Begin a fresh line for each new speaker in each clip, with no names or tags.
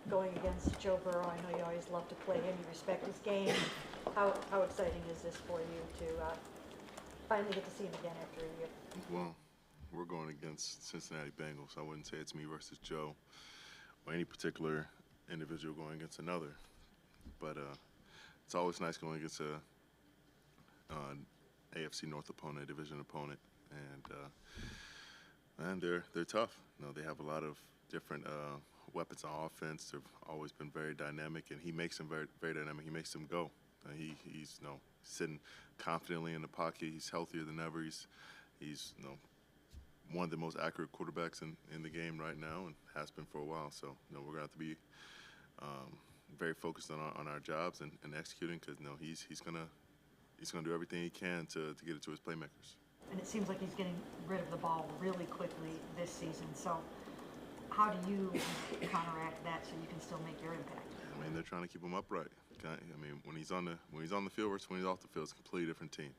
Going against Joe Burrow, I know you always love to play him, you respect his game. How exciting is this for you to finally get to see him again after a year?
Well, we're going against Cincinnati Bengals. I wouldn't say it's me versus Joe or any particular individual going against another. But it's always nice going against a AFC North opponent, a division opponent, and they're tough. They have a lot of different weapons on offense. They've always been very dynamic, and he makes them very dynamic. He makes them go. He's sitting confidently in the pocket. He's healthier than ever. He's one of the most accurate quarterbacks in the game right now, and has been for a while. So we're gonna have to be very focused on our jobs and executing, because he's gonna do everything he can to get it to his playmakers.
And it seems like he's getting rid of the ball really quickly this season. So how do you counteract that so you can still make your impact?
I mean, they're trying to keep him upright. I mean, when he's on the field versus when he's off the field, it's a completely different team.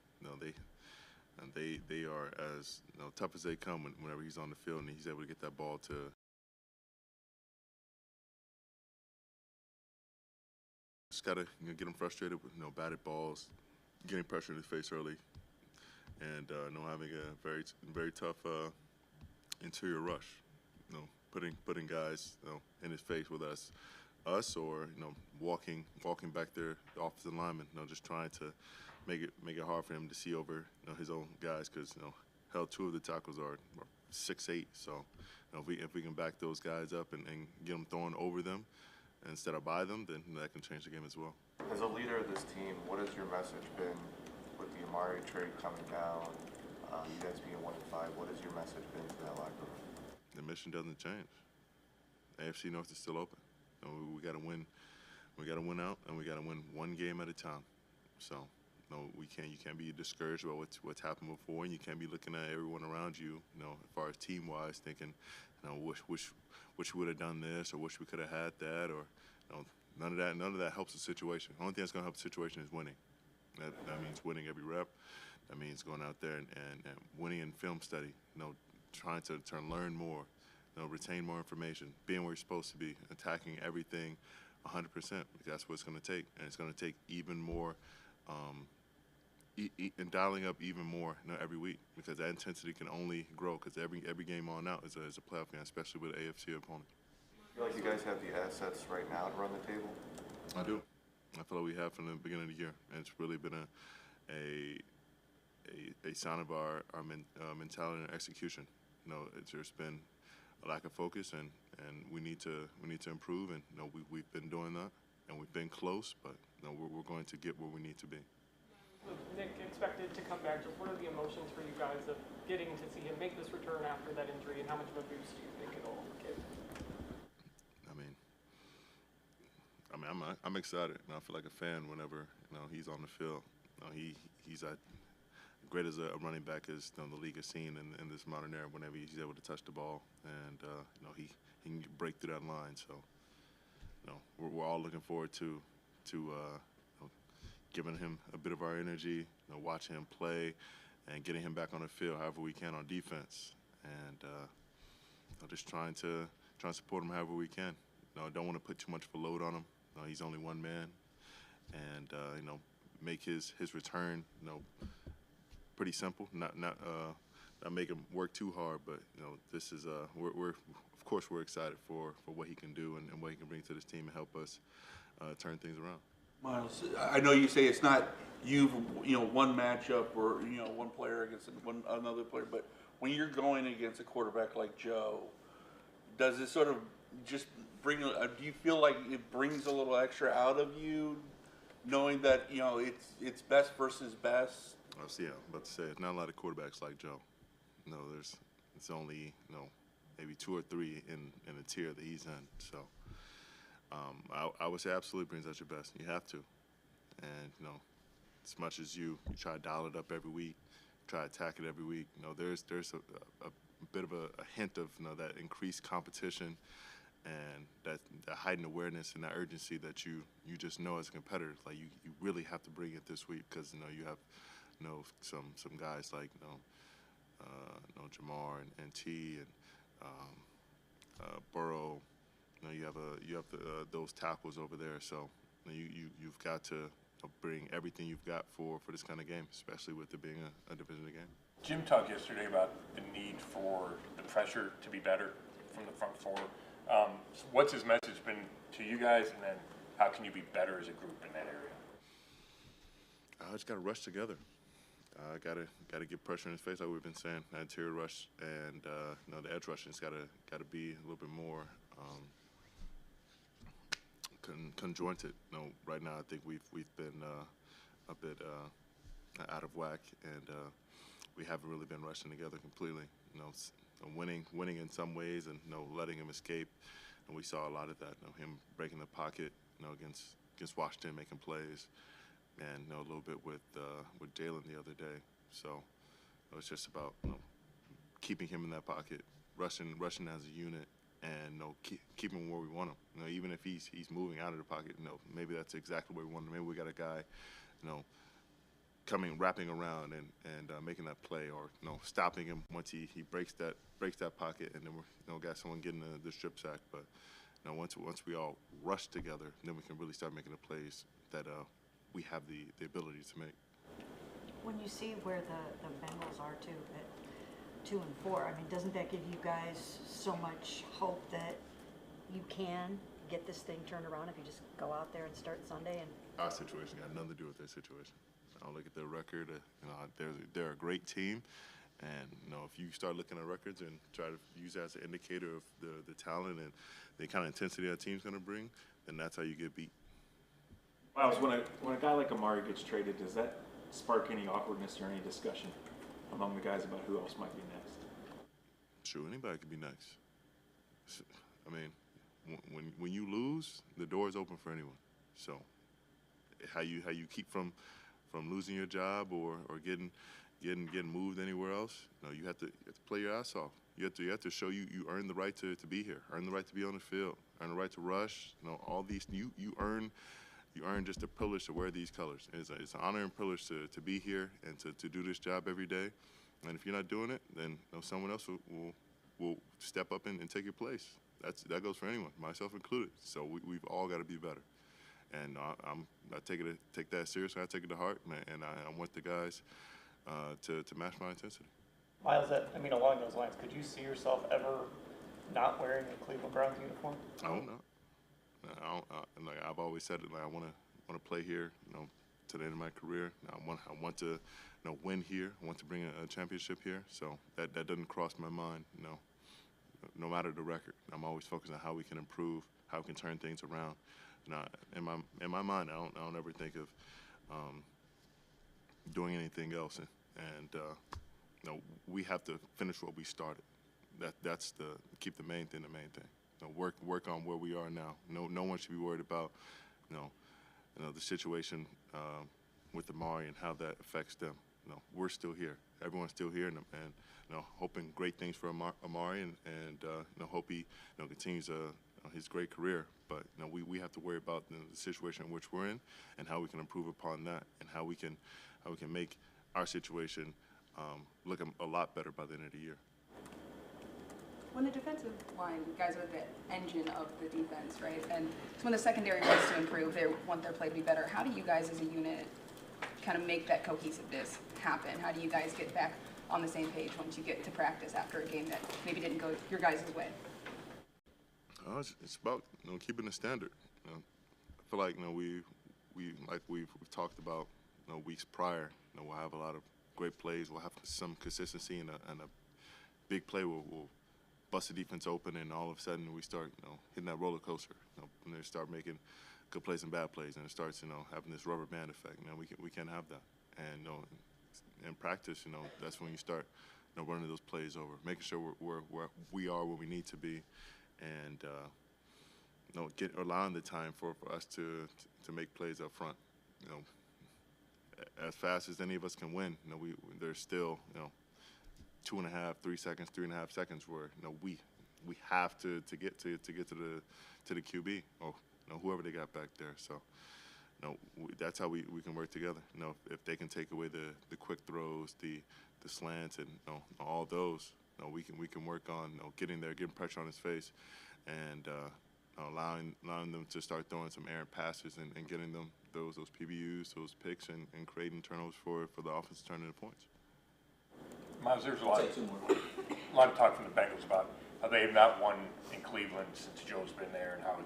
They are as tough as they come whenever he's on the field and he's able to get that ball to. Just gotta get him frustrated with batted balls, getting pressure in his face early, and having a very tough interior rush. Putting guys in his face, whether that's us or walking back there, the offensive lineman, just trying to make it hard for him to see over his own guys, because hell, two of the tackles are 6'8", so if we can back those guys up and get them throwing over them instead of by them, then that can change the game as well.
As a leader of this team, what has your message been with the Amari trade coming down, you guys being 1-5? What has your message been to that locker room?
The mission doesn't change. AFC North is still open. We got to win. We got to win out, and we got to win one game at a time. So, we can't. You can't be discouraged about what's happened before, and you can't be looking at everyone around you. As far as team-wise, thinking, wish we would have done this, or wish we could have had that, or none of that helps the situation. The only thing that's going to help the situation is winning. That means winning every rep. That means going out there and winning in film study. Trying to learn more, retain more information, being where you're supposed to be, attacking everything 100%, because that's what it's going to take. And it's going to take even more, and dialing up even more every week, because that intensity can only grow, because every game on out is a playoff game, especially with an AFC opponent.
I feel like you guys have the assets right now to run the table?
I do. I feel like we have from the beginning of the year, and it's really been a sign of our mentality and execution. There's been a lack of focus, and we need to improve. And we've been doing that, and we've been close, but we're going to get where we need to be.
Nick expected to come back. Just what are the emotions for you guys of getting to see him make this return after that injury, and how much of a boost do you think it'll give?
I'm excited, and I feel like a fan whenever he's on the field. He's great as a running back as the league has seen in this modern era. Whenever he's able to touch the ball, and he can break through that line. So we're all looking forward to giving him a bit of our energy, watching him play, and getting him back on the field however we can on defense, and just trying to support him however we can. I don't want to put too much of a load on him. He's only one man, and make his return pretty simple. Not make him work too hard, but this is we're of course we're excited for what he can do and what he can bring to this team and help us turn things around.
Myles, I know you say it's not one matchup or one player against another player, but when you're going against a quarterback like Joe, does it sort of just bring? Do you feel like it brings a little extra out of you, knowing that it's best versus best?
I'm about to say, it's not a lot of quarterbacks like Joe. It's only maybe two or three in the tier that he's in. So I would say absolutely brings out your best. You have to, and as much as you try to dial it up every week, try to attack it every week. There's a bit of a hint of that increased competition and that heightened awareness and that urgency that you just know as a competitor. Like you really have to bring it this week, because you have some guys like Jamar and T and Burrow. You those tackles over there. So you've got to bring everything you've got for this kind of game, especially with it being a division game.
Jim talked yesterday about the need for the pressure to be better from the front four. So what's his message been to you guys, and then how can you be better as a group in that area?
I just got to rush together. Got to get pressure in his face, like we've been saying. The interior rush and the edge rushing's got to be a little bit more conjointed. Right now I think we've been a bit out of whack, and we haven't really been rushing together completely. Winning in some ways, and letting him escape. And we saw a lot of that. Him breaking the pocket, against Washington, making plays, and a little bit with Jalen the other day. So it's just about keeping him in that pocket, rushing as a unit, and keep him where we want him. Even if he's moving out of the pocket, maybe that's exactly where we want him. Maybe we got a guy, wrapping around and making that play, or stopping him once he breaks that pocket, and then we're got someone getting the strip sack. But once we all rush together, then we can really start making the plays that we have the ability to make.
When you see where the Bengals are too, at 2-4, I mean, doesn't that give you guys so much hope that you can get this thing turned around if you just go out there and start Sunday? And
our situation got nothing to do with their situation. I'll look at their record. They're a great team, and if you start looking at records and try to use that as an indicator of the talent and the kind of intensity that team's going to bring, then that's how you get beat.
Myles, when a guy like Amari gets traded, does that spark any awkwardness or any discussion among the guys about who else might be next?
Sure, anybody could be next. I mean, when you lose, the door is open for anyone. So, how you keep from losing your job or getting moved anywhere else, you have to play your ass off. You have to show you earn the right to be here, earn the right to be on the field, earn the right to rush. All these you earn just the privilege to wear these colors. It's an honor and privilege to be here and to do this job every day. And if you're not doing it, then someone else will step up and take your place. That goes for anyone, myself included. So we've all got to be better. And I take that seriously. I take it to heart, and I want the guys to match my intensity.
Myles, along those lines, could you see yourself ever not wearing the Cleveland Browns uniform?
I hope not. Like I've always said, I want to play here, to the end of my career. I want to, win here. I want to bring a championship here. So that doesn't cross my mind. No matter the record, I'm always focused on how we can improve, how we can turn things around. In my mind, I don't ever think of doing anything else. And we have to finish what we started. That's keep the main thing the main thing. Work on where we are now. No one should be worried about, the situation with Amari and how that affects them. We're still here. Everyone's still here, and hoping great things for Amari, and hope he continues his great career. But we have to worry about the situation in which we're in, and how we can improve upon that, and how we can make our situation look a lot better by the end of the year.
When the defensive line, guys are the engine of the defense, right? And so when the secondary wants to improve, they want their play to be better. How do you guys as a unit kind of make that cohesiveness happen? How do you guys get back on the same page once you get to practice after a game that maybe didn't go your guys' way?
It's about keeping the standard. I feel like we've talked about weeks prior. We'll have a lot of great plays. We'll have some consistency, and a big play will bust the defense open, and all of a sudden we start hitting that roller coaster. And they start making good plays and bad plays, and it starts having this rubber band effect. We can't have that. And in practice, that's when you start running those plays over, making sure we are where we need to be, and allowing the time for us to make plays up front. As fast as any of us can win, there's still 2.5, 3 seconds, 3.5 seconds where we have to get to the QB or whoever they got back there. So that's how we can work together. If they can take away the quick throws, the slants, and all those, we can work on getting there, getting pressure on his face, and allowing them to start throwing some errant passes and getting them those PBUs, those picks, and creating turnovers for the offense to turn into points.
Myles, there's a lot of talk from the Bengals about how they have not won in Cleveland since Joe's been there, and how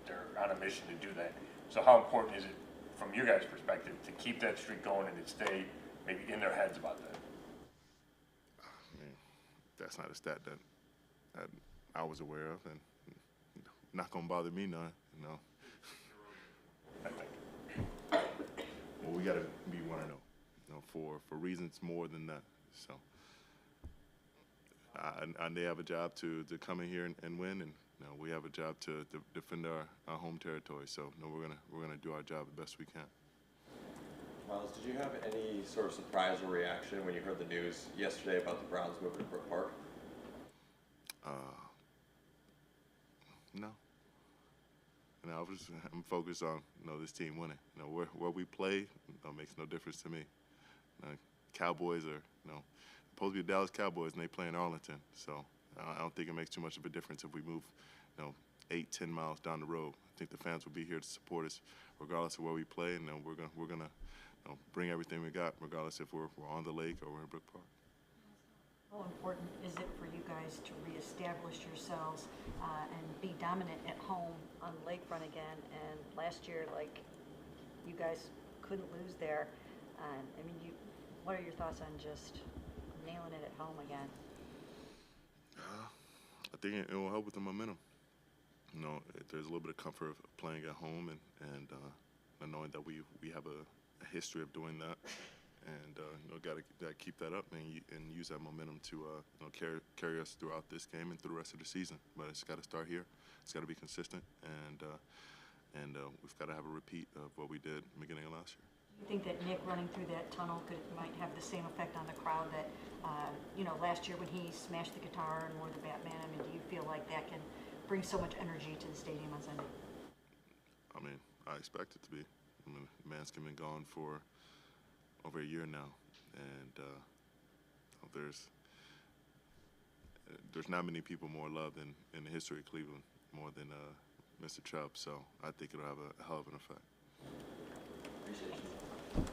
they're on a mission to do that. So how important is it, from you guys' perspective, to keep that streak going and to stay maybe in their heads about that?
I mean, that's not a stat that I was aware of, and not gonna bother me none.
I think.
Well, we gotta be 1-0, for reasons more than that. So, and they have a job to come in here and win, and we have a job to defend our home territory. So, we're gonna do our job the best we can.
Myles, did you have any sort of surprise or reaction when you heard the news yesterday about the Browns moving to Brook Park?
No. I'm focused on this team winning. Where we play makes no difference to me. Cowboys are supposed to be the Dallas Cowboys, and they play in Arlington. So I don't think it makes too much of a difference if we move 8-10 miles down the road. I think the fans will be here to support us regardless of where we play, and we're gonna bring everything we got, regardless if we're on the lake or we're in Brook Park.
How important is it for you guys to reestablish yourselves and be dominant at home on the lakefront again? And last year, you guys couldn't lose there. What are your thoughts on just nailing it at home again?
I think it will help with the momentum. There's a little bit of comfort of playing at home and knowing that we have a history of doing that. And gotta keep that up and use that momentum to carry us throughout this game and through the rest of the season. But it's got to start here. It's got to be consistent, and we've got to have a repeat of what we did in the beginning of last year.
Do you think that Nick running through that tunnel might have the same effect on the crowd that last year when he smashed the guitar and wore the Batman? Do you feel like that can bring so much energy to the stadium on Sunday?
I expect it to be. The man's been gone for over a year now, and there's not many people more loved in the history of Cleveland more than Mr. Chubb. So I think it'll have a hell of an effect.
Appreciate you.